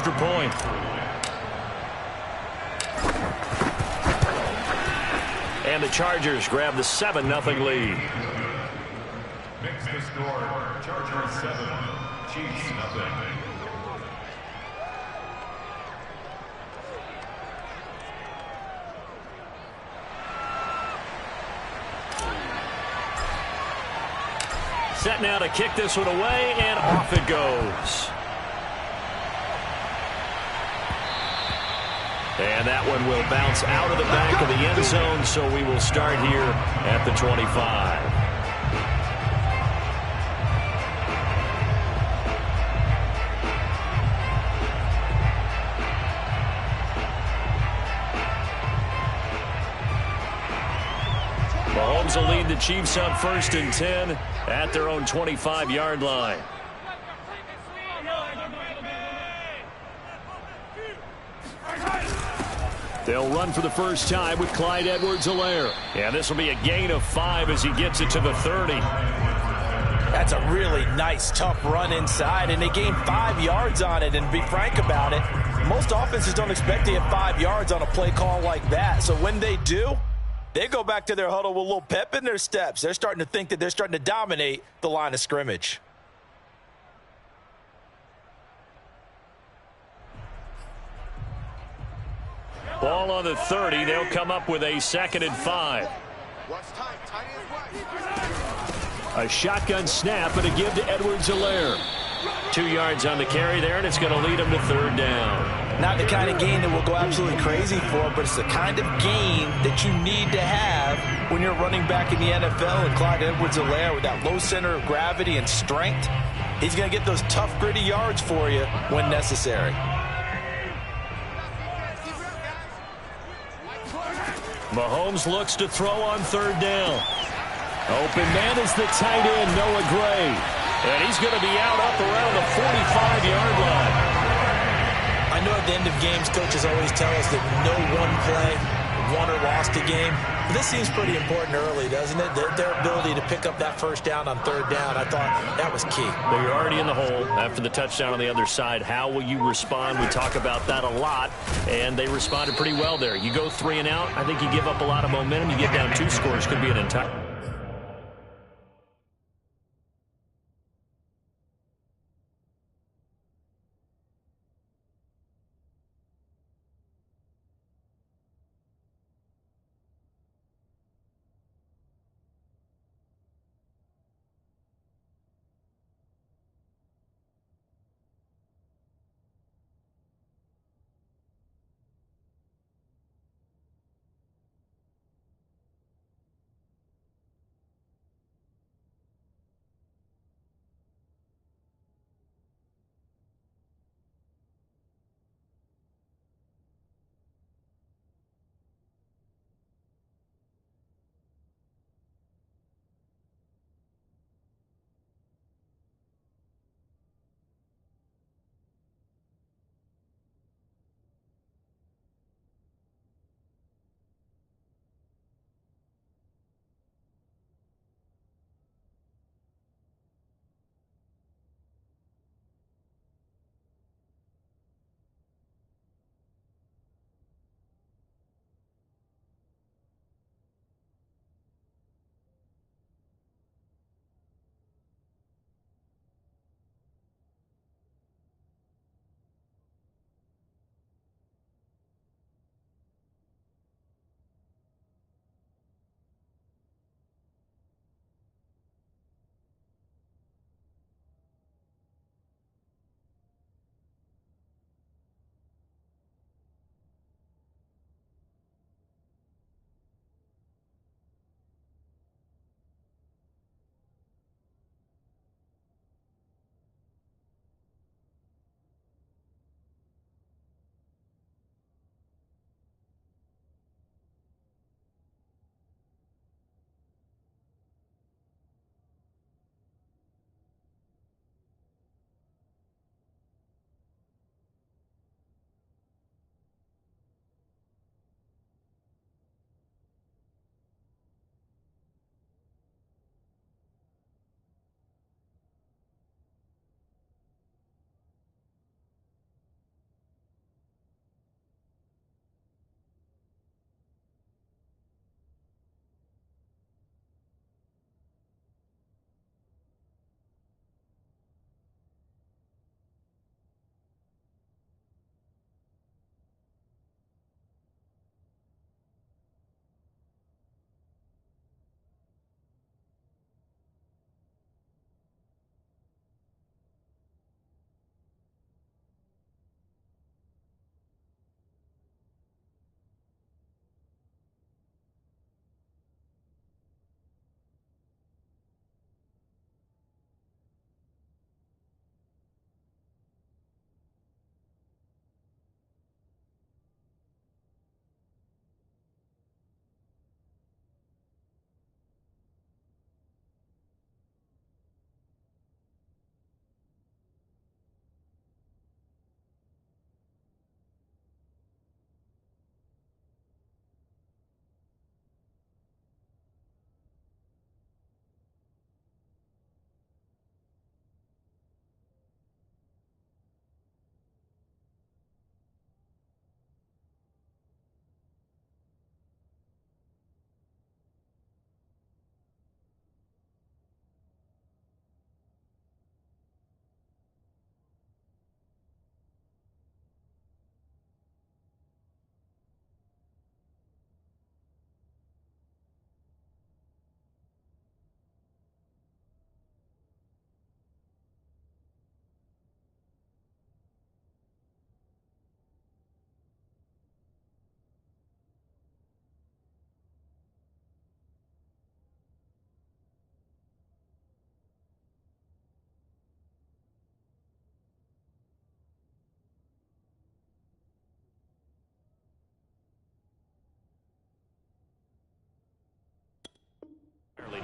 extra point. And the Chargers grab the 7-0 lead. Makes the score Chargers 7, Chiefs 0. Set now to kick this one away, and off it goes. And that one will bounce out of the back of the end zone, so we will start here at the 25. Mahomes will lead the Chiefs up 1st and 10 at their own 25-yard line. They'll run for the first time with Clyde Edwards-Helaire. Yeah, this will be a gain of 5 as he gets it to the 30. That's a really nice, tough run inside, and they gained 5 yards on it. And to be frank about it, most offenses don't expect to get 5 yards on a play call like that. So when they do, they go back to their huddle with a little pep in their steps. They're starting to think that they're starting to dominate the line of scrimmage. Ball on the 30. They'll come up with a 2nd and 5. A shotgun snap and a give to Edwards-Helaire. 2 yards on the carry there, and it's going to lead him to 3rd down. Not the kind of game that we'll go absolutely crazy for, but it's the kind of game that you need to have when you're running back in the NFL. And Clyde Edwards-Helaire, with that low center of gravity and strength, he's going to get those tough, gritty yards for you when necessary. Mahomes looks to throw on 3rd down. Open man is the tight end, Noah Gray. And he's going to be out up around the 45-yard line. I know at the end of games, coaches always tell us that no one play won or lost a game. But this seems pretty important early, doesn't it? Their ability to pick up that 1st down on 3rd down, I thought that was key. They're already in the hole after the touchdown on the other side. How will you respond? We talk about that a lot, and they responded pretty well there. You go 3 and out, I think you give up a lot of momentum. You get down 2 scores, could be an entire...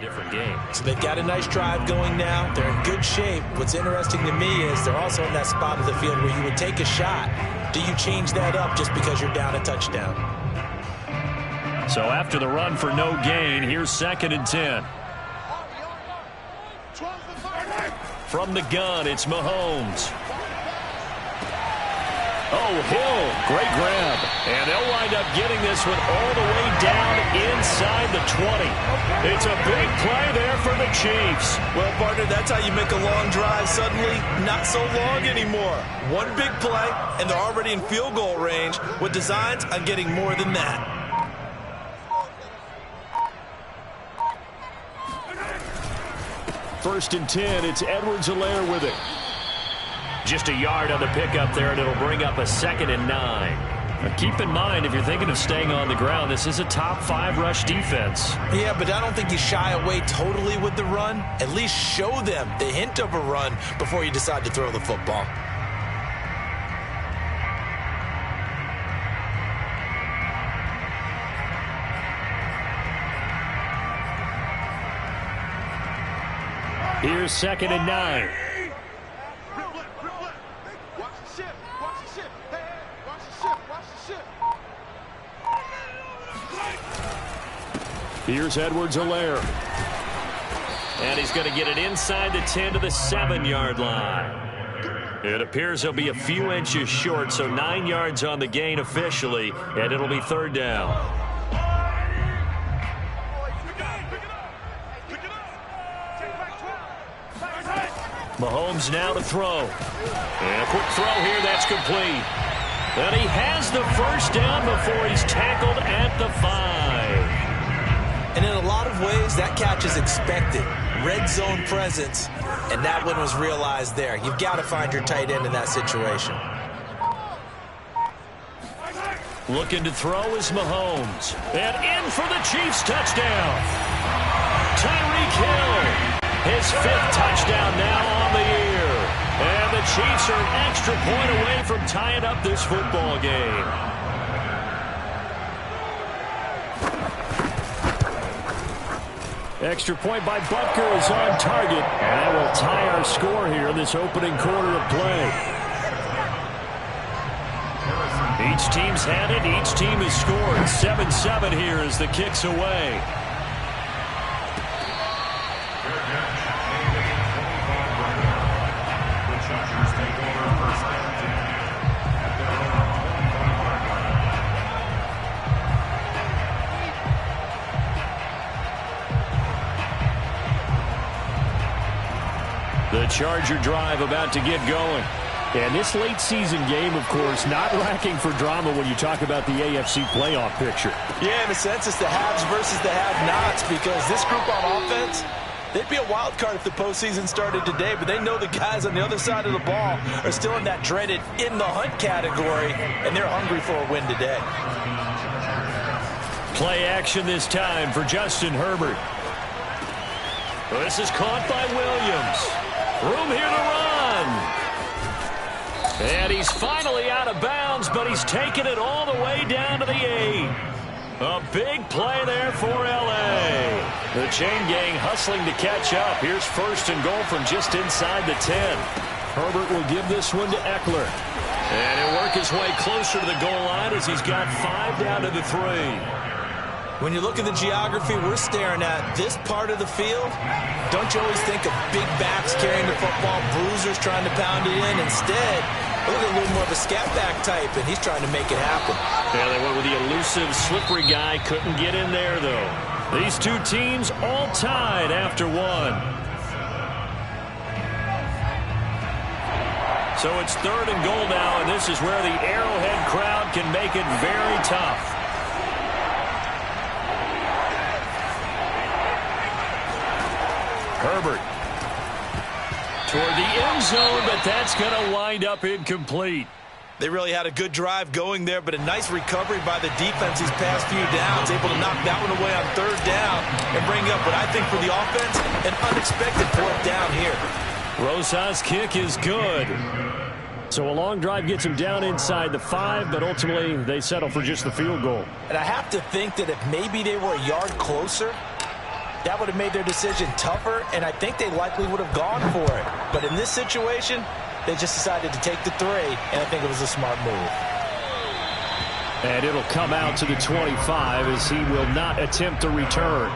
different game. So they've got a nice drive going now. They're in good shape. What's interesting to me is they're also in that spot of the field where you would take a shot. Do you change that up just because you're down a touchdown? So after the run for no gain, here's 2nd and 10. From the gun, it's Mahomes. Oh, Hill, great grab. And they'll wind up getting this one all the way down inside the 20. It's a big play there for the Chiefs. Well, partner, that's how you make a long drive suddenly not so long anymore. One big play, and they're already in field goal range with designs on getting more than that. First and 10, it's Edwards-Helaire with it. Just a yard on the pickup there, and it'll bring up a 2nd and 9. Now keep in mind, if you're thinking of staying on the ground, this is a top 5 rush defense. Yeah, but I don't think you shy away totally with the run. At least show them the hint of a run before you decide to throw the football. Here's 2nd and 9. Here's Edwards-Helaire. And he's going to get it inside the 10 to the 7-yard line. It appears he'll be a few inches short, so 9 yards on the gain officially, and it'll be 3rd down. Mahomes now to throw. And a quick throw here, that's complete. And he has the first down before he's tackled at the 5. And in a lot of ways, that catch is expected. Red zone presence, and that one was realized there. You've got to find your tight end in that situation. Looking to throw is Mahomes. And in for the Chiefs touchdown. Tyreek Hill. His 5th touchdown now on the year. And the Chiefs are an extra point away from tying up this football game. Extra point by Butker is on target. And that will tie our score here in this opening quarter of play. Each team's had it. Each team has scored. 7-7 here as the kick's away. The Charger drive about to get going. And this late season game, of course, not lacking for drama when you talk about the AFC playoff picture. Yeah, in a sense, it's the haves versus the have-nots, because this group on offense, they'd be a wild card if the postseason started today, but they know the guys on the other side of the ball are still in that dreaded in-the-hunt category, and they're hungry for a win today. Play action this time for Justin Herbert. This is caught by Williams. Room here to run. And he's finally out of bounds, but he's taken it all the way down to the 8. A big play there for L.A. The chain gang hustling to catch up. Here's 1st and goal from just inside the 10. Herbert will give this one to Eckler. And he'll work his way closer to the goal line as he's got 5 down to the 3. When you look at the geography we're staring at, this part of the field, don't you always think of big backs carrying the football, bruisers trying to pound it in? Instead, look at a little more of a scat back type, and he's trying to make it happen. Yeah, they went with the elusive, slippery guy. Couldn't get in there, though. These two teams all tied after 1. So it's 3rd and goal now, and this is where the Arrowhead crowd can make it very tough. Herbert toward the end zone, but that's going to wind up incomplete. They really had a good drive going there, but a nice recovery by the defense these past few downs, able to knock that one away on 3rd down and bring up what I think for the offense, an unexpected 4th down here. Rosas' kick is good. So a long drive gets him down inside the 5, but ultimately they settle for just the field goal. And I have to think that if maybe they were a yard closer, that would have made their decision tougher, and I think they likely would have gone for it. But in this situation, they just decided to take the 3, and I think it was a smart move. And it'll come out to the 25 as he will not attempt a return.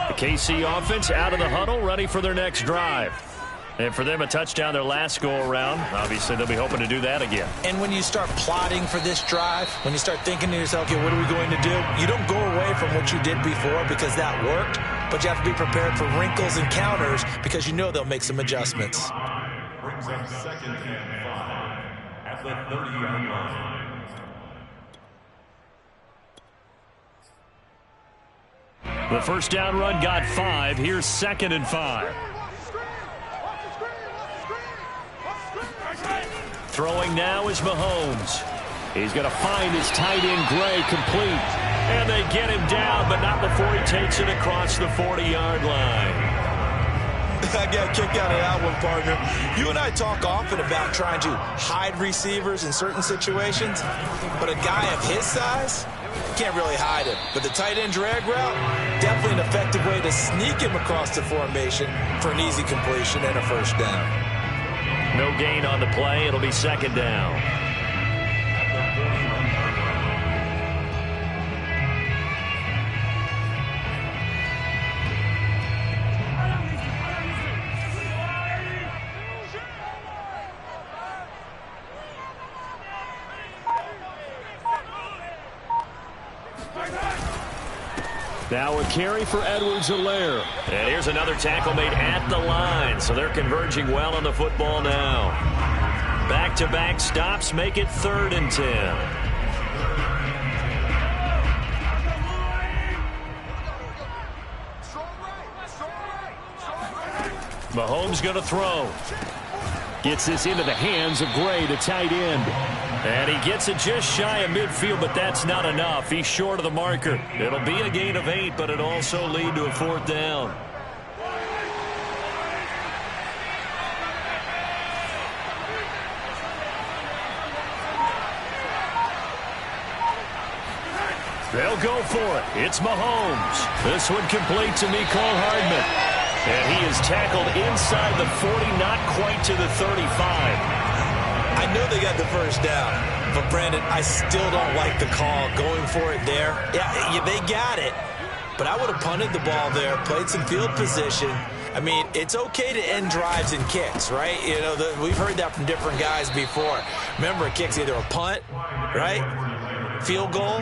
The KC offense out of the huddle, ready for their next drive. And for them, a touchdown their last go-around. Obviously, they'll be hoping to do that again. And when you start plotting for this drive, when you start thinking to yourself, okay, what are we going to do? You don't go away from what you did before because that worked, but you have to be prepared for wrinkles and counters because you know they'll make some adjustments. Brings up 2nd and 5 at the 30-yard line. The first down run got 5. Here's 2nd and 5. Throwing now is Mahomes. He's going to find his tight end, Gray, complete. And they get him down, but not before he takes it across the 40-yard line. I got a kick out of that one, partner. You and I talk often about trying to hide receivers in certain situations, but a guy of his size, can't really hide him. But the tight end drag route, definitely an effective way to sneak him across the formation for an easy completion and a first down. No gain on the play. It'll be 2nd down. Now a carry for Edwards-Helaire. And here's another tackle made at the line. So they're converging well on the football now. Back-to-back stops make it 3rd and 10. Mahomes going to throw. Gets this into the hands of Gray, the tight end. And he gets it just shy of midfield, but that's not enough. He's short of the marker. It'll be a gain of 8, but it'll also lead to a 4th down. They'll go for it. It's Mahomes. This one complete to Mecole Hardman. And he is tackled inside the 40, not quite to the 35. I know they got the first down, but Brandon, I still don't like the call going for it there. Yeah, they got it, but I would have punted the ball there, played some field position. I mean, it's okay to end drives and kicks, right? You know, we've heard that from different guys before. Remember, a kick's either a punt, right, field goal,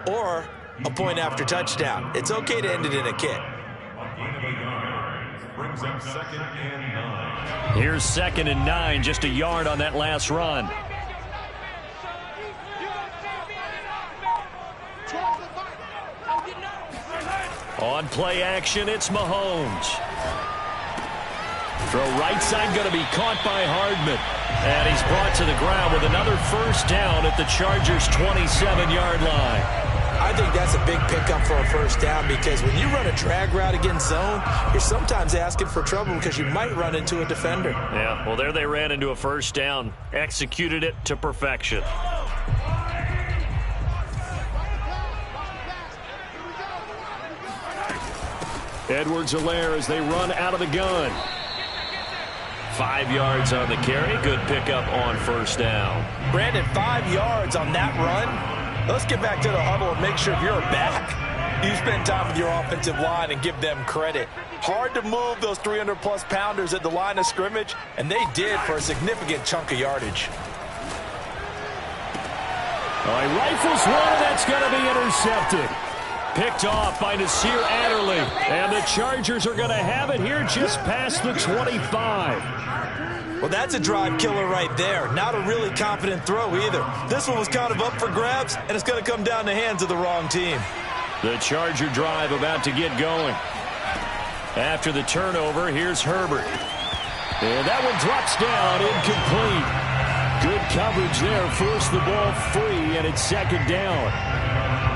or a point after touchdown. It's okay to end it in a kick. Brings up 2nd and 9. Here's 2nd and 9, just a yard on that last run. On play action, it's Mahomes. Throw right side, going to be caught by Hardman. And he's brought to the ground with another first down at the Chargers' 27-yard line. I think that's a big pickup for a first down because when you run a drag route against zone, you're sometimes asking for trouble because you might run into a defender. Yeah, well, there they ran into a first down. Executed it to perfection. Edwards-Helaire as they run out of the gun. 5 yards on the carry. Good pickup on first down. Brandon, 5 yards on that run. Let's get back to the huddle and make sure if you're back, you spend time with your offensive line and give them credit. Hard to move those 300-plus pounders at the line of scrimmage, and they did for a significant chunk of yardage. All right, rifles one, that's going to be intercepted. Picked off by Nasir Adderley, and the Chargers are going to have it here just past the 25. Well, that's a drive killer right there. Not a really confident throw either. This one was kind of up for grabs, and it's going to come down the hands of the wrong team. The Charger drive about to get going. After the turnover, here's Herbert. And that one drops down, incomplete. Good coverage there, forced the ball free, and it's 2nd down.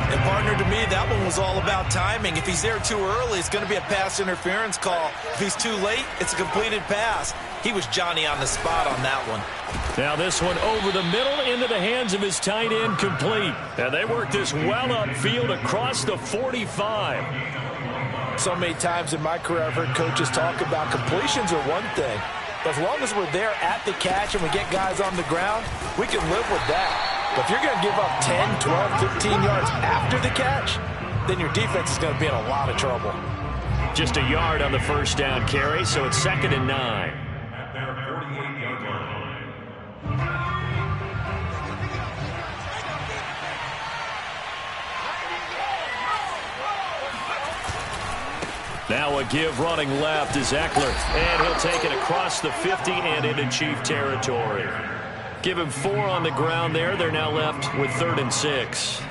And partner, to me, that one was all about timing. If he's there too early, it's going to be a pass interference call. If he's too late, it's a completed pass. He was Johnny on the spot on that one. Now this one over the middle into the hands of his tight end, complete. And they work this well upfield across the 45. So many times in my career I've heard coaches talk about completions are one thing. But as long as we're there at the catch and we get guys on the ground, we can live with that. But if you're going to give up 10, 12, 15 yards after the catch, then your defense is going to be in a lot of trouble. Just a yard on the first down carry, so it's 2nd and 9. At their 48-yard line. Now a give running left is Eckler, and he'll take it across the 50 and into Chief territory. Give him 4 on the ground there. They're now left with 3rd and 6.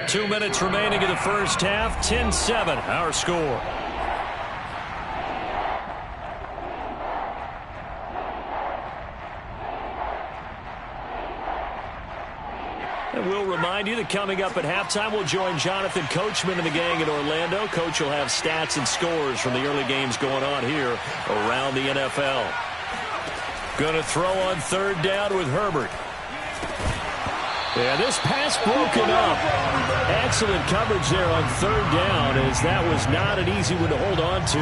2 minutes remaining in the first half. 10-7, our score. And we'll remind you that coming up at halftime, we'll join Jonathan Coachman and the gang in Orlando. Coach will have stats and scores from the early games going on here around the NFL. Going to throw on 3rd down with Herbert. Yeah, this pass broken up. Excellent coverage there on 3rd down, as that was not an easy one to hold on to.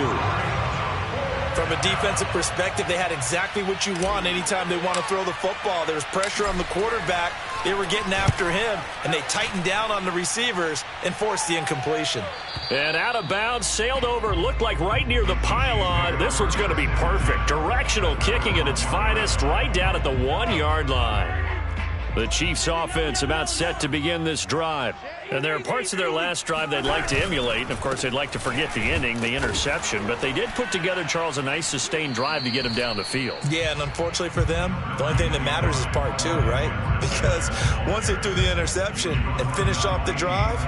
From a defensive perspective, they had exactly what you want anytime they want to throw the football. There was pressure on the quarterback. They were getting after him, and they tightened down on the receivers and forced the incompletion. And out of bounds, sailed over, looked like right near the pylon. This one's going to be perfect. Directional kicking at its finest, right down at the 1-yard line. The Chiefs offense about set to begin this drive. And there are parts of their last drive they'd like to emulate. And, of course, they'd like to forget the ending, the interception. But they did put together, Charles, a nice sustained drive to get him down the field. Yeah, and unfortunately for them, the only thing that matters is part 2, right? Because once they threw the interception and finished off the drive,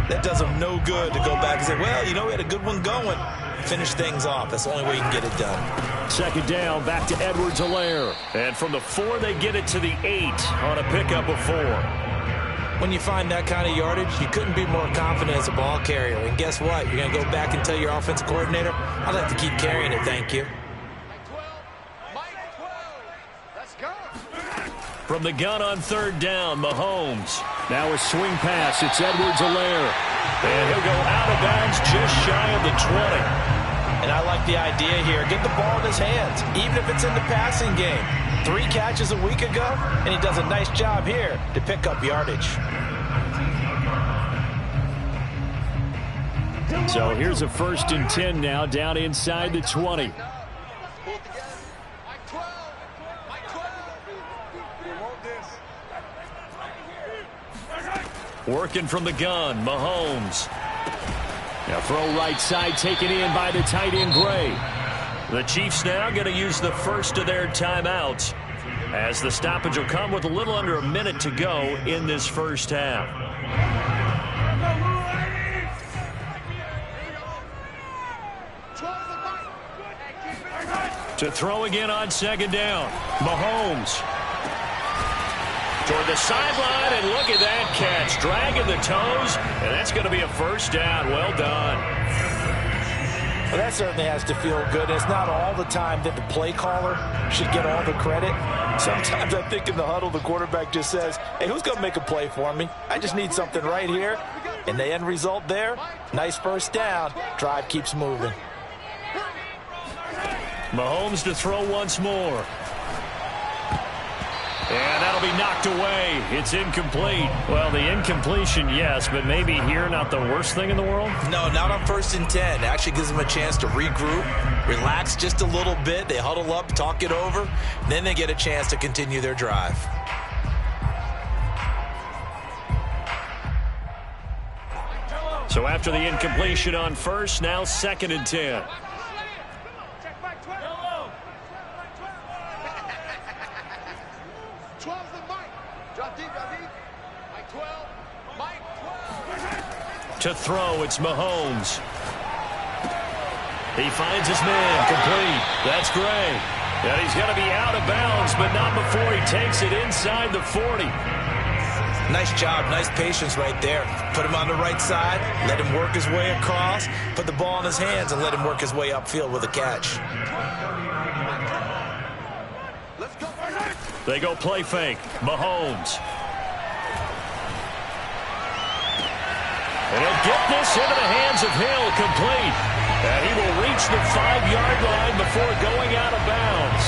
that does them no good to go back and say, well, you know, we had a good one going. Finish things off. That's the only way you can get it done. 2nd down, back to Edwards-Helaire. And from the 4, they get it to the 8 on a pickup of 4. When you find that kind of yardage, you couldn't be more confident as a ball carrier. And guess what? You're going to go back and tell your offensive coordinator, I'd like to keep carrying it, thank you. From the gun on 3rd down, Mahomes. Now a swing pass. It's Edwards-Helaire. And he'll go out of bounds just shy of the 20. And I like the idea here. Get the ball in his hands, even if it's in the passing game. 3 catches a week ago, and he does a nice job here to pick up yardage. So here's a 1st and 10 now, down inside the 20. Working from the gun, Mahomes. Now throw right side, taken in by the tight end, Gray. The Chiefs now going to use the first of their timeouts, as the stoppage will come with a little under a minute to go in this first half. To throw again on 2nd down, Mahomes. Toward the sideline, and look at that catch. Dragging the toes, and that's going to be a 1st down. Well done. Well, that certainly has to feel good. It's not all the time that the play caller should get all the credit. Sometimes I think in the huddle, the quarterback just says, hey, who's going to make a play for me? I just need something right here. And the end result there, nice 1st down. Drive keeps moving. Mahomes to throw once more. And that'll be knocked away. It's incomplete. Well, the incompletion, yes, but maybe here not the worst thing in the world? No, not on 1st and 10. It actually gives them a chance to regroup, relax just a little bit. They huddle up, talk it over, then they get a chance to continue their drive. So after the incompletion on 1st, now 2nd and 10. To throw, it's Mahomes. He finds his man, complete. That's Gray. And he's going to be out of bounds, but not before he takes it inside the 40. Nice job, nice patience right there. Put him on the right side, let him work his way across, put the ball in his hands, and let him work his way upfield with a catch. They go play fake. Mahomes. And he'll get this into the hands of Hill, complete. And he will reach the 5-yard line before going out of bounds.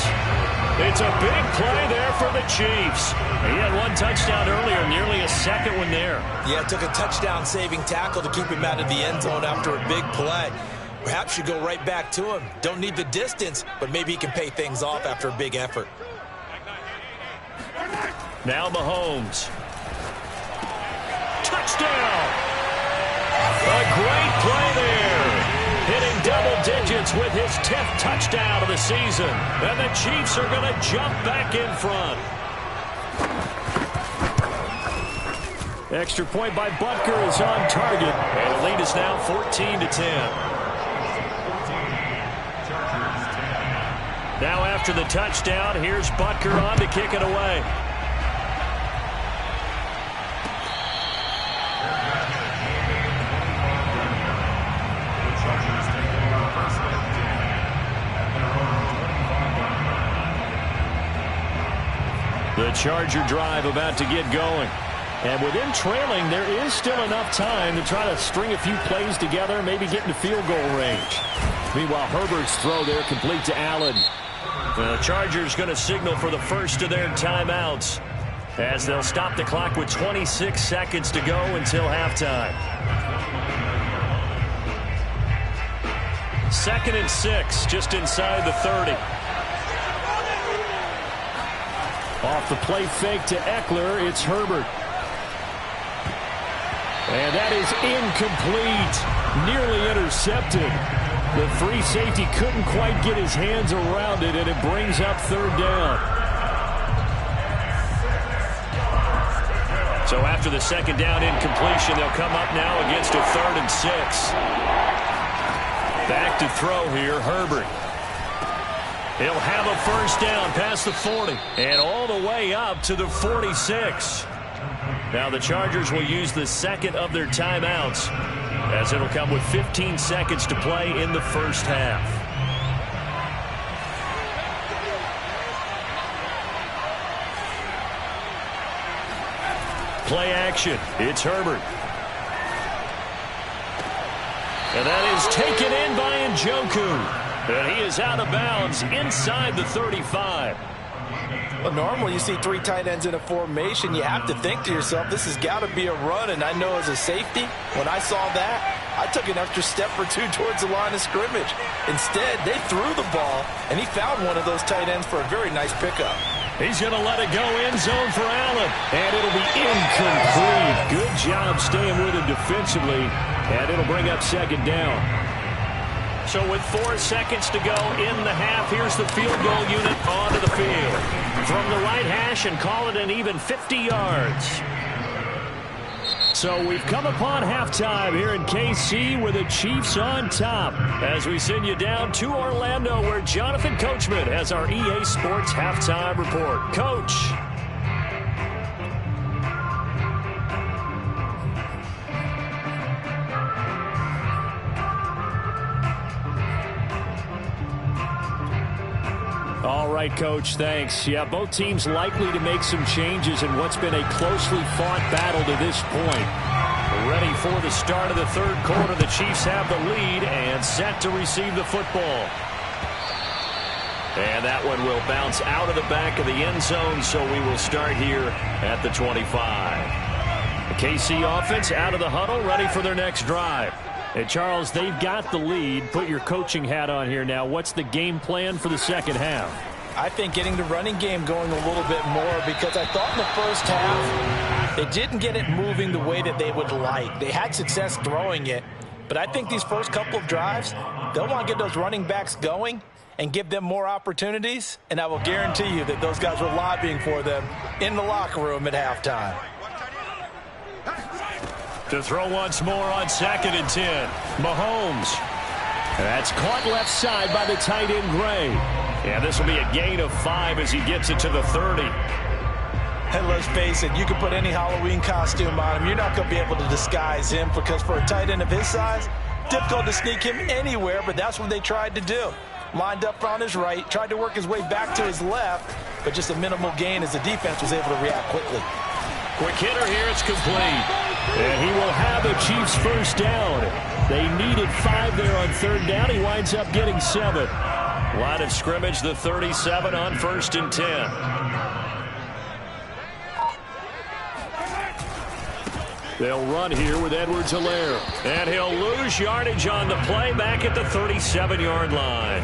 It's a big play there for the Chiefs. He had one touchdown earlier, nearly a second one there. Yeah, it took a touchdown-saving tackle to keep him out of the end zone after a big play. Perhaps you go right back to him. Don't need the distance, but maybe he can pay things off after a big effort. Now Mahomes. Touchdown! A great play there. Hitting double digits with his 10th touchdown of the season. And the Chiefs are going to jump back in front. Extra point by Butker is on target. And the lead is now 14-10. Now after the touchdown, here's Butker on to kick it away. The Charger drive about to get going. And with him trailing, there is still enough time to try to string a few plays together, maybe get into field goal range. Meanwhile, Herbert's throw there complete to Allen. The Chargers going to signal for the first of their timeouts as they'll stop the clock with 26 seconds to go until halftime. 2nd and 6, just inside the 30. Off the play fake to Eckler, it's Herbert. And that is incomplete. Nearly intercepted. The free safety couldn't quite get his hands around it, and it brings up 3rd down. So after the 2nd down incompletion, they'll come up now against a 3rd and 6. Back to throw here, Herbert. He'll have a first down past the 40 and all the way up to the 46. Now the Chargers will use the second of their timeouts as it'll come with 15 seconds to play in the first half. Play action. It's Herbert. And that is taken in by Njoku. And he is out of bounds inside the 35. Well, normally you see 3 tight ends in a formation. You have to think to yourself, this has got to be a run. And I know as a safety, when I saw that, I took an extra step or 2 towards the line of scrimmage. Instead, they threw the ball, and he found one of those tight ends for a very nice pickup. He's going to let it go end zone for Allen. And it'll be incomplete. Good job staying with him defensively. And it'll bring up 2nd down. So with 4 seconds to go in the half, here's the field goal unit onto the field. From the right hash and call it an even 50 yards. So we've come upon halftime here in KC with the Chiefs on top as we send you down to Orlando where Jonathan Coachman has our EA Sports halftime report. Coach. All right, Coach, thanks. Yeah, both teams likely to make some changes in what's been a closely fought battle to this point. Ready for the start of the 3rd quarter. The Chiefs have the lead and set to receive the football. And that one will bounce out of the back of the end zone, so we will start here at the 25. The KC offense out of the huddle, ready for their next drive. Hey, Charles, they've got the lead. Put your coaching hat on here now. What's the game plan for the second half? I think getting the running game going a little bit more because I thought in the first half they didn't get it moving the way that they would like. They had success throwing it, but I think these first couple of drives, they'll want to get those running backs going and give them more opportunities, and I will guarantee you that those guys were lobbying for them in the locker room at halftime. To throw once more on 2nd and 10. Mahomes. That's caught left side by the tight end, Gray. Yeah, this will be a gain of 5 as he gets it to the 30. And let's face it, you can put any Halloween costume on him. You're not going to be able to disguise him because for a tight end of his size, difficult to sneak him anywhere, but that's what they tried to do. Lined up on his right, tried to work his way back to his left, but just a minimal gain as the defense was able to react quickly. Quick hitter here, it's complete. And he will have the Chiefs first down. They needed 5 there on third down. He winds up getting 7. Line of scrimmage, the 37 on 1st and 10. They'll run here with Edwards-Helaire. And he'll lose yardage on the play back at the 37-yard line.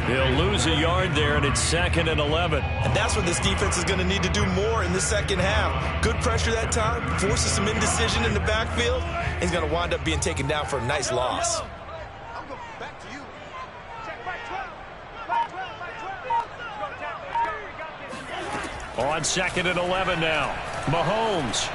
He'll lose a yard there, and it's 2nd and 11. And that's what this defense is going to need to do more in the second half. Good pressure that time, forces some indecision in the backfield. He's going to wind up being taken down for a nice loss. On 2nd and 11 now. Mahomes.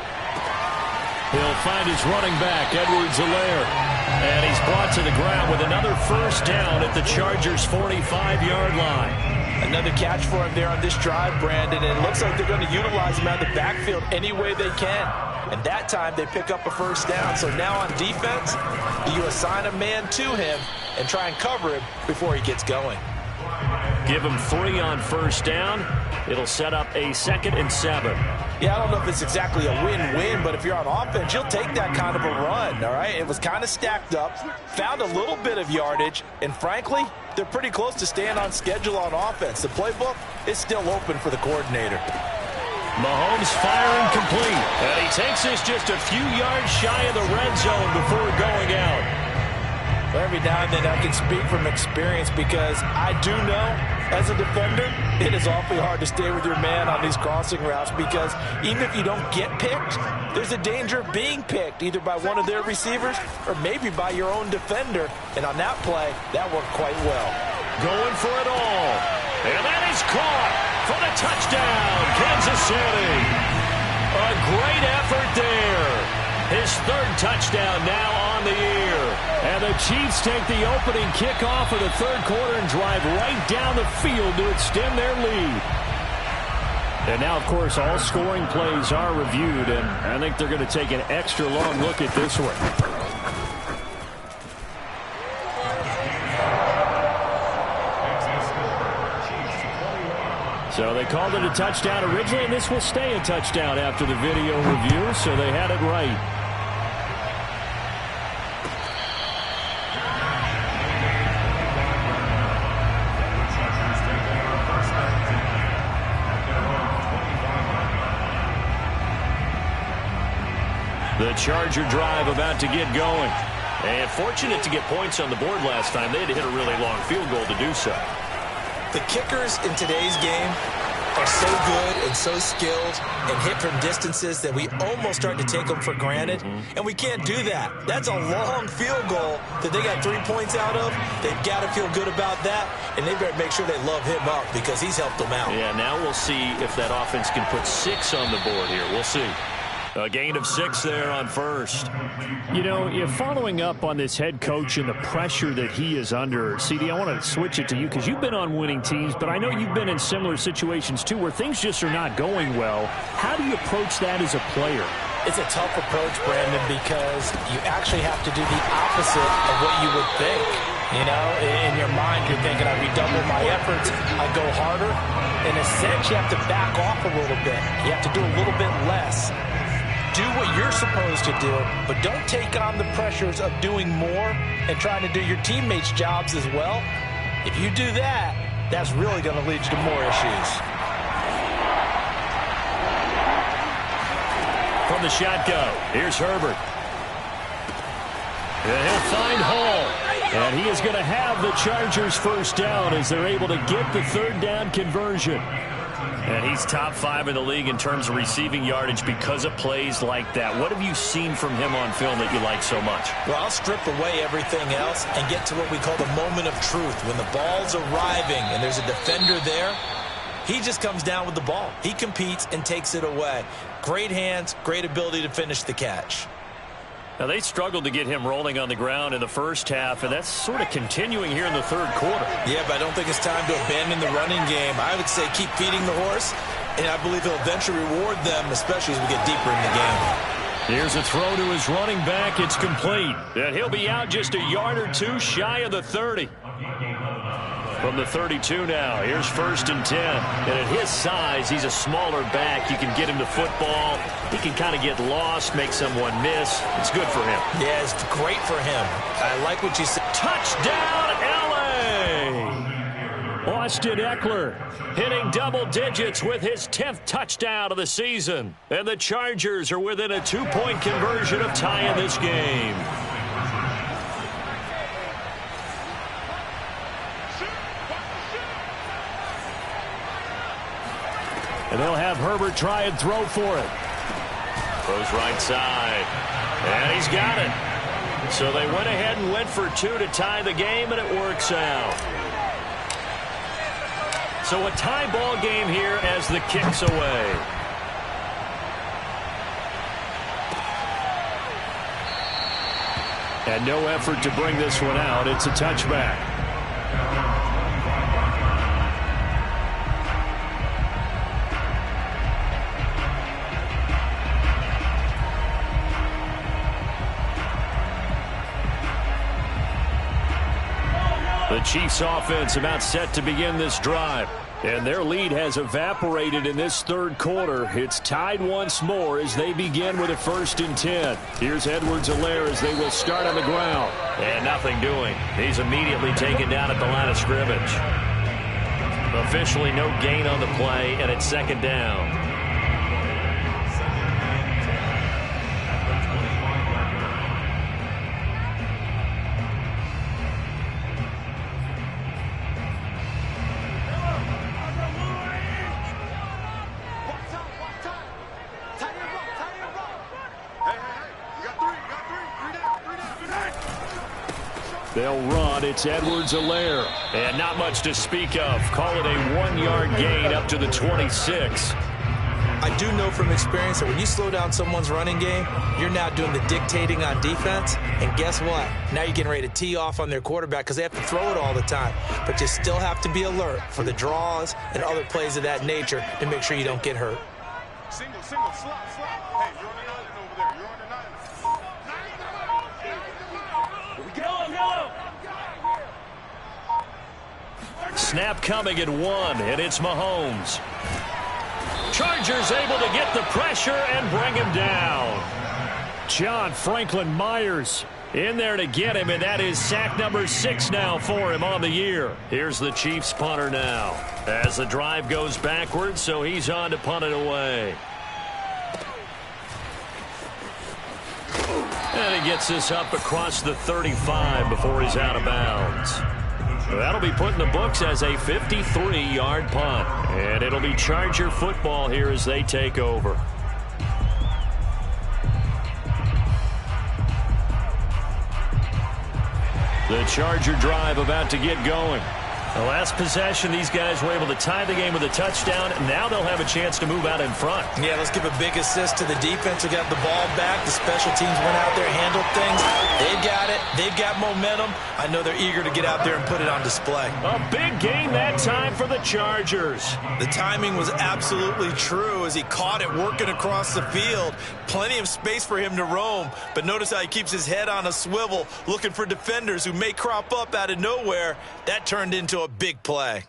He'll find his running back, Edwards-Helaire. And he's brought to the ground with another first down at the Chargers' 45-yard line. Another catch for him there on this drive, Brandon. And it looks like they're going to utilize him out of the backfield any way they can. And that time they pick up a first down. So now on defense, you assign a man to him and try and cover him before he gets going. Give him 3 on first down. It'll set up a 2nd and 7. Yeah, I don't know if it's exactly a win-win, but if you're on offense, you'll take that kind of a run, all right? It was kind of stacked up, found a little bit of yardage, and frankly, they're pretty close to staying on schedule on offense. The playbook is still open for the coordinator. Mahomes firing complete, and he takes this just a few yards shy of the red zone before going out. Every now and then I can speak from experience because I do know as a defender it is awfully hard to stay with your man on these crossing routes because even if you don't get picked, there's a danger of being picked either by one of their receivers or maybe by your own defender. And on that play, that worked quite well. Going for it all. And that is caught for the touchdown, Kansas City. A great effort there. His 3rd touchdown now on the year. And the Chiefs take the opening kickoff of the 3rd quarter and drive right down the field to extend their lead. And now, of course, all scoring plays are reviewed, and I think they're going to take an extra long look at this one. So they called it a touchdown originally, and this will stay a touchdown after the video review, so they had it right. The Charger drive about to get going. And fortunate to get points on the board last time. They had to hit a really long field goal to do so. The kickers in today's game are so good and so skilled and hit from distances that we almost start to take them for granted. And we can't do that. That's a long field goal that they got 3 points out of. They've got to feel good about that. And they better make sure they love him up because he's helped them out. Yeah, now we'll see if that offense can put 6 on the board here. We'll see. A gain of 6 there on first. You know, following up on this head coach and the pressure that he is under, CD, I want to switch it to you because you've been on winning teams, but I know you've been in similar situations too where things just are not going well. How do you approach that as a player? It's a tough approach, Brandon, because you actually have to do the opposite of what you would think. You know, in your mind, you're thinking, I redouble my efforts, I go harder. In a sense, you have to back off a little bit. You have to do a little bit less. Do what you're supposed to do, but don't take on the pressures of doing more and trying to do your teammates' jobs as well. If you do that, that's really going to lead to more issues. From the shotgun, here's Herbert. And he'll find Hall. And he is going to have the Chargers first down as they're able to get the 3rd down conversion. And he's top 5 in the league in terms of receiving yardage because of plays like that. What have you seen from him on film that you like so much? Well, I'll strip away everything else and get to what we call the moment of truth. When the ball's arriving and there's a defender there, he just comes down with the ball. He competes and takes it away. Great hands, great ability to finish the catch. Now, they struggled to get him rolling on the ground in the first half, and that's sort of continuing here in the 3rd quarter. Yeah, but I don't think it's time to abandon the running game. I would say keep feeding the horse And I believe he'll eventually reward them, especially as we get deeper in the game. Here's a throw to his running back. It's complete. And he'll be out just a yard or two shy of the 30. From the 32 now, here's 1st and 10. And at his size, he's a smaller back. You can get him to football. He can kind of get lost, make someone miss. It's good for him. Yeah, it's great for him. I like what you said. Touchdown, L.A. Austin Eckler hitting double digits with his 10th touchdown of the season. And the Chargers are within a 2-point conversion of tying this game. And they'll have Herbert try and throw for it. Throws right side. And he's got it. So they went ahead and went for 2 to tie the game, and it works out. So a tie ball game here as the kick's away. And no effort to bring this one out. It's a touchback. The Chiefs offense about set to begin this drive. And their lead has evaporated in this third quarter. It's tied once more as they begin with a 1st and 10. Here's Edwards-Helaire as they will start on the ground. And nothing doing. He's immediately taken down at the line of scrimmage. Officially no gain on the play, and it's 2nd down. They'll run. It's Edwards-Helaire. And not much to speak of. Call it a 1-yard gain up to the 26. I do know from experience that when you slow down someone's running game, you're now doing the dictating on defense. And guess what? Now you're getting ready to tee off on their quarterback because they have to throw it all the time. But you still have to be alert for the draws and other plays of that nature to make sure you don't get hurt. Single, slot. Hey, you're on an island over there. You're on an island. Snap coming at 1, and it's Mahomes. Chargers able to get the pressure and bring him down. John Franklin Myers in there to get him, and that is sack number 6 now for him on the year. Here's the Chiefs punter now as the drive goes backwards, so he's on to punt it away. And he gets this up across the 35 before he's out of bounds. That'll be put in the books as a 53-yard punt. And it'll be Charger football here as they take over. The Charger drive about to get going. The last possession, these guys were able to tie the game with a touchdown. Now they'll have a chance to move out in front. Yeah, let's give a big assist to the defense who got the ball back. The special teams went out there, handled things. They've got it. They've got momentum. I know they're eager to get out there and put it on display. A big game that time for the Chargers. The timing was absolutely true as he caught it working across the field. Plenty of space for him to roam. But notice how he keeps his head on a swivel, looking for defenders who may crop up out of nowhere. That turned into a big play.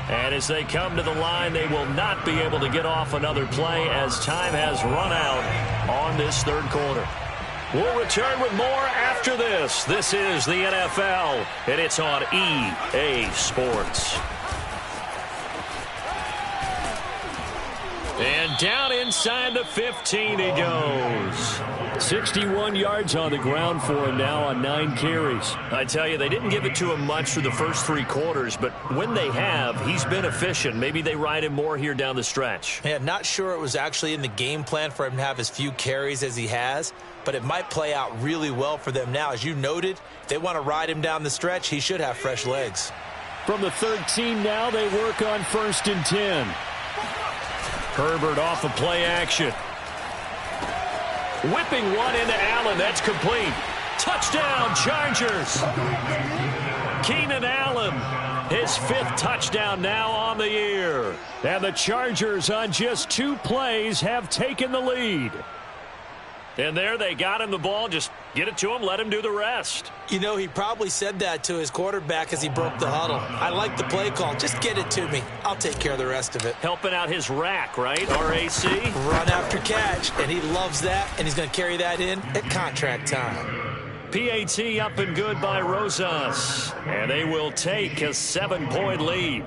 And as they come to the line, they will not be able to get off another play as time has run out on this third quarter. We'll return with more after this. This is the NFL, and it's on EA Sports. And down inside the 15 he goes. 61 yards on the ground for him now on 9 carries. I tell you, they didn't give it to him much through the first 3 quarters, but when they have, he's been efficient. Maybe they ride him more here down the stretch. Yeah, not sure it was actually in the game plan for him to have as few carries as he has, but it might play out really well for them now. As you noted, if they want to ride him down the stretch, he should have fresh legs. From the 13 now, they work on 1st and 10. Herbert off of play action. Whipping one into Allen. That's complete. Touchdown, Chargers. Keenan Allen His 5th touchdown now on the year. And the Chargers on just 2 plays have taken the lead. And there they got him the ball. Just get it to him, let him do the rest. You know, he probably said that to his quarterback as he broke the huddle. I like the play call. Just get it to me. I'll take care of the rest of it. Helping out his rack, right? RAC? Run after catch, and he loves that, and he's going to carry that in at contract time. PAT up and good by Rosas. And they will take a 7-point lead.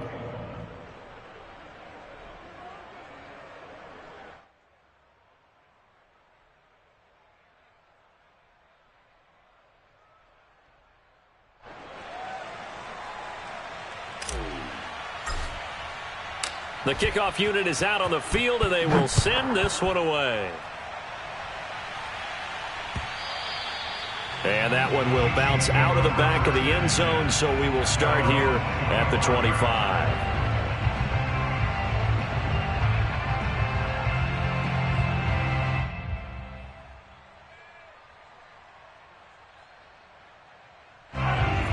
The kickoff unit is out on the field, and they will send this one away. And that one will bounce out of the back of the end zone, so we will start here at the 25.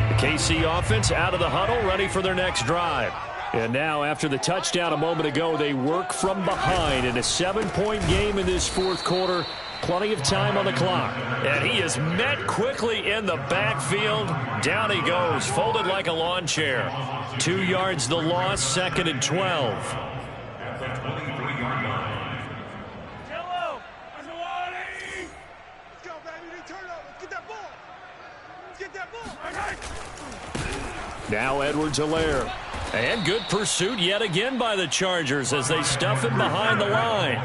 The KC offense out of the huddle, ready for their next drive. And now, after the touchdown a moment ago, they work from behind in a 7-point game in this 4th quarter. Plenty of time on the clock. And he is met quickly in the backfield. Down he goes, folded like a lawn chair. 2 yards the loss, 2nd and 12. At the 23-yard line. Jello! Let's go, baby. Turn it over. Let's get that ball. Let's get that ball. Now Edwards-Helaire. And good pursuit yet again by the Chargers as they stuff him behind the line.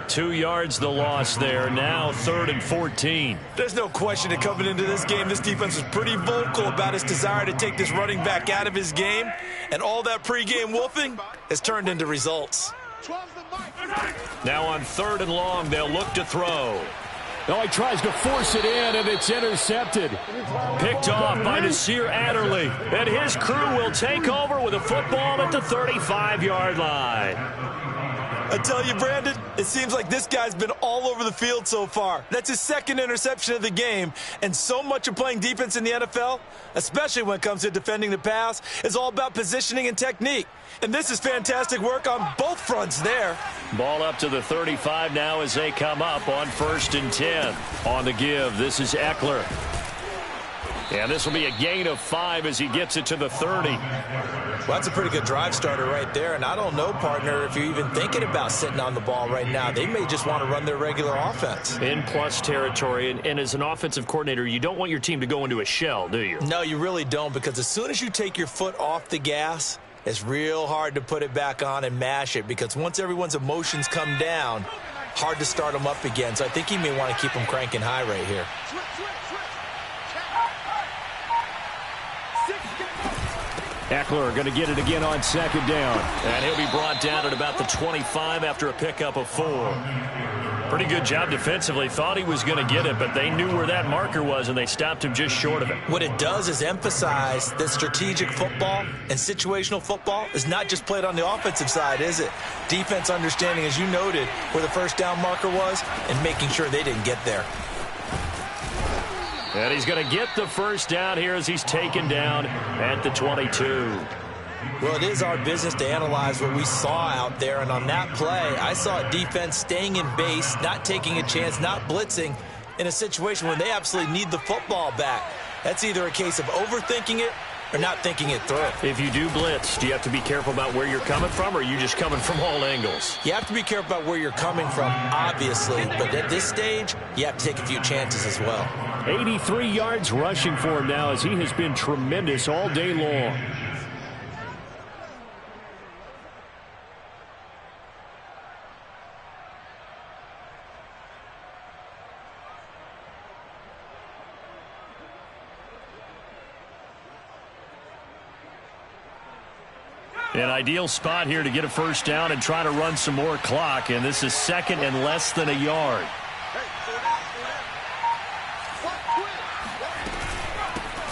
2 yards the loss there. Now 3rd and 14. There's no question that coming into this game, this defense was pretty vocal about its desire to take this running back out of his game. And all that pregame wolfing has turned into results. Now on 3rd and long, they'll look to throw. Oh, he tries to force it in, and it's intercepted. Picked off by Nasir Adderley. And his crew will take over with a football at the 35-yard line. I tell you, Brandon, it seems like this guy's been all over the field so far. That's his 2nd interception of the game. And so much of playing defense in the NFL, especially when it comes to defending the pass, is all about positioning and technique. And this is fantastic work on both fronts there. Ball up to the 35 now as they come up on 1st and 10. On the give, this is Eckler. And this will be a gain of 5 as he gets it to the 30. Well, that's a pretty good drive starter right there. And I don't know, partner, if you're even thinking about sitting on the ball right now. They may just want to run their regular offense. In plus territory. And as an offensive coordinator, you don't want your team to go into a shell, do you? No, you really don't, because as soon as you take your foot off the gas, it's real hard to put it back on and mash it, because once everyone's emotions come down, hard to start them up again. So I think he may want to keep them cranking high right here. Eckler going to get it again on 2nd down. And he'll be brought down at about the 25 after a pickup of 4. Pretty good job defensively. Thought he was going to get it, but they knew where that marker was, and they stopped him just short of it. What it does is emphasize that strategic football and situational football is not just played on the offensive side, is it? Defense understanding, as you noted, where the 1st down marker was and making sure they didn't get there. And he's going to get the 1st down here as he's taken down at the 22. Well, it is our business to analyze what we saw out there, and on that play, I saw a defense staying in base, not taking a chance, not blitzing in a situation where they absolutely need the football back. That's either a case of overthinking it or not thinking it through. If you do blitz, do you have to be careful about where you're coming from, or are you just coming from all angles? You have to be careful about where you're coming from, obviously, but at this stage, you have to take a few chances as well. 83 yards rushing for him now as he has been tremendous all day long. An ideal spot here to get a 1st down and try to run some more clock, and this is 2nd and less than a yard.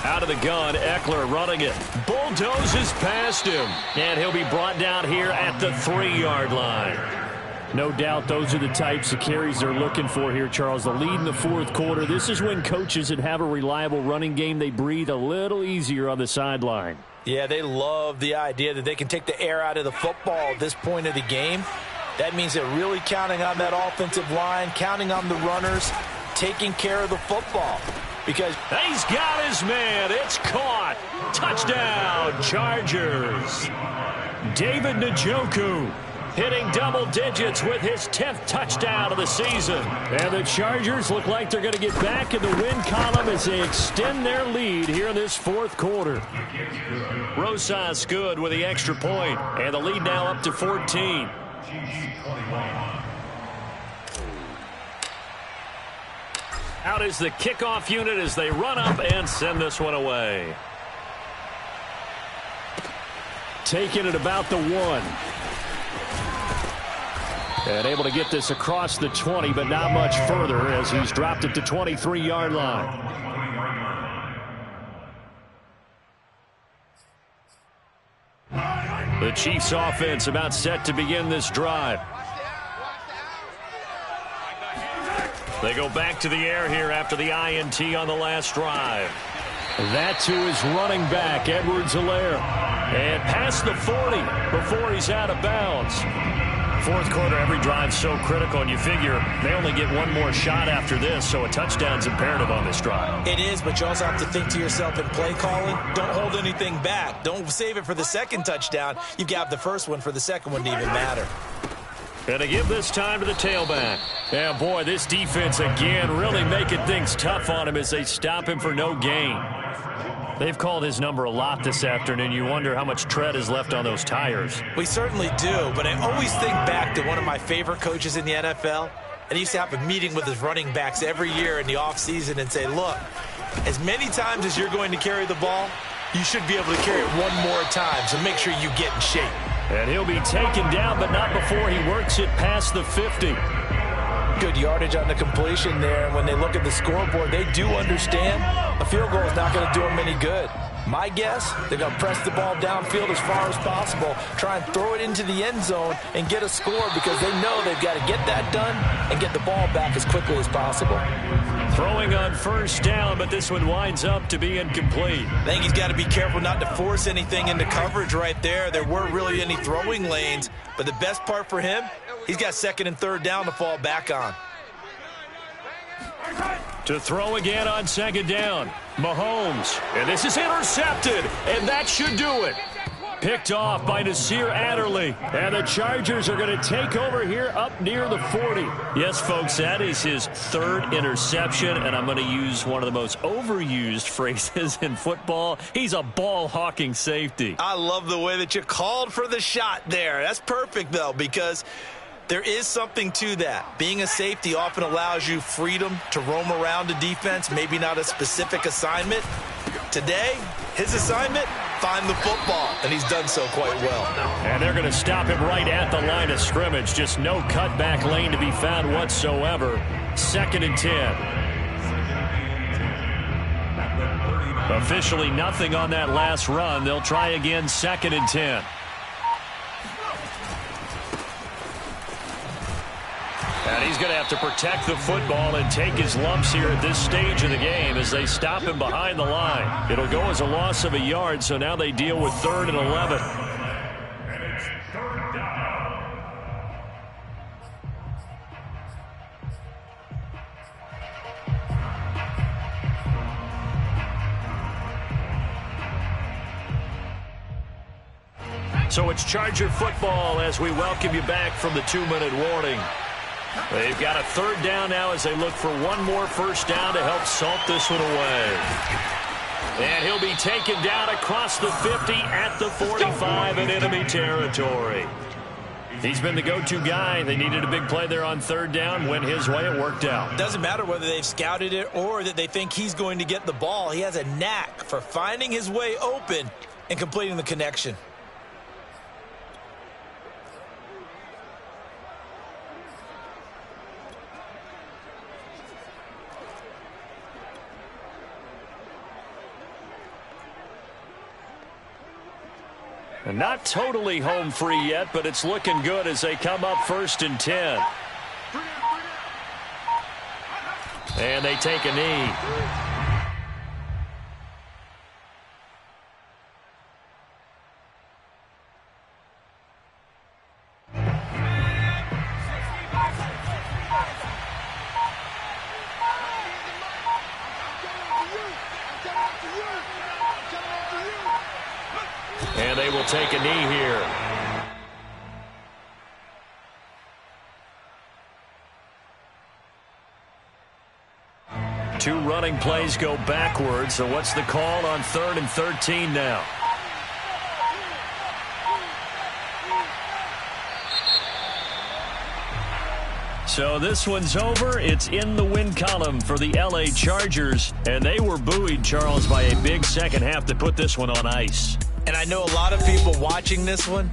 Out of the gun, Eckler running it. Bulldozes past him, and he'll be brought down here at the 3-yard line. No doubt those are the types of carries they're looking for here, Charles. The lead in the 4th quarter. This is when coaches that have a reliable running game, they breathe a little easier on the sideline. Yeah, they love the idea that they can take the air out of the football at this point of the game. That means they're really counting on that offensive line, counting on the runners, taking care of the football. Because he's got his man. It's caught. Touchdown, Chargers. David Njoku hitting double digits with his 10th touchdown of the season. And the Chargers look like they're going to get back in the win column as they extend their lead here in this fourth quarter. Rosas good with the extra point, and the lead now up to 14. Out is the kickoff unit as they run up and send this one away. Taking it about the 1. And able to get this across the 20, but not much further as he's dropped it to 23-yard line. The Chiefs offense about set to begin this drive. They go back to the air here after the INT on the last drive. That to his running back, Edwards-Helaire. And past the 40 before he's out of bounds. Fourth quarter, every drive's so critical, and you figure they only get one more shot after this, so a touchdown's imperative on this drive. It is, but you also have to think to yourself in play calling, don't hold anything back. Don't save it for the second touchdown. You've got the first one for the second one to even matter. And to give this time to the tailback. Yeah, boy, this defense again really making things tough on him as they stop him for no gain. They've called his number a lot this afternoon. You wonder how much tread is left on those tires. We certainly do, but I always think back to one of my favorite coaches in the NFL. And he used to have a meeting with his running backs every year in the offseason and say, look, as many times as you're going to carry the ball, you should be able to carry it one more time, so make sure you get in shape. And he'll be taken down, but not before he works it past the 50. Good yardage on the completion there. And when they look at the scoreboard, they do understand a field goal is not going to do them any good. My guess, they're going to press the ball downfield as far as possible, try and throw it into the end zone and get a score because they know they've got to get that done and get the ball back as quickly as possible. Throwing on first down, but this one winds up to be incomplete. I think he's got to be careful not to force anything into coverage right there. There weren't really any throwing lanes, but the best part for him, he's got second and third down to fall back on. To throw again on second down. Mahomes. And this is intercepted. And that should do it. Picked off by Nasir Adderley. And the Chargers are going to take over here up near the 40. Yes, folks, that is his third interception. And I'm going to use one of the most overused phrases in football. He's a ball-hawking safety. I love the way that you called for the shot there. That's perfect, though, because there is something to that. Being a safety often allows you freedom to roam around a defense, maybe not a specific assignment. Today, his assignment, find the football, and he's done so quite well. And they're going to stop him right at the line of scrimmage. Just no cutback lane to be found whatsoever. 2nd and 10. Officially nothing on that last run. They'll try again 2nd and 10. And he's going to have to protect the football and take his lumps here at this stage of the game as they stop him behind the line. It'll go as a loss of a yard, so now they deal with 3rd and 11. And it's 3rd down. So it's Charger football as we welcome you back from the 2-minute warning. They've got a 3rd down now as they look for one more first down to help salt this one away. And he'll be taken down across the 50 at the 45 in enemy territory. He's been the go-to guy. They needed a big play there on 3rd down. Went his way. It worked out. Doesn't matter whether they've scouted it or that they think he's going to get the ball. He has a knack for finding his way open and completing the connection. And not totally home free yet, but it's looking good as they come up 1st and 10. And they take a knee. And they will take a knee here. Two running plays go backwards, so what's the call on 3rd and 13 now? So this one's over. It's in the win column for the L.A. Chargers, and they were buoyed, Charles, by a big second half to put this one on ice. And I know a lot of people watching this one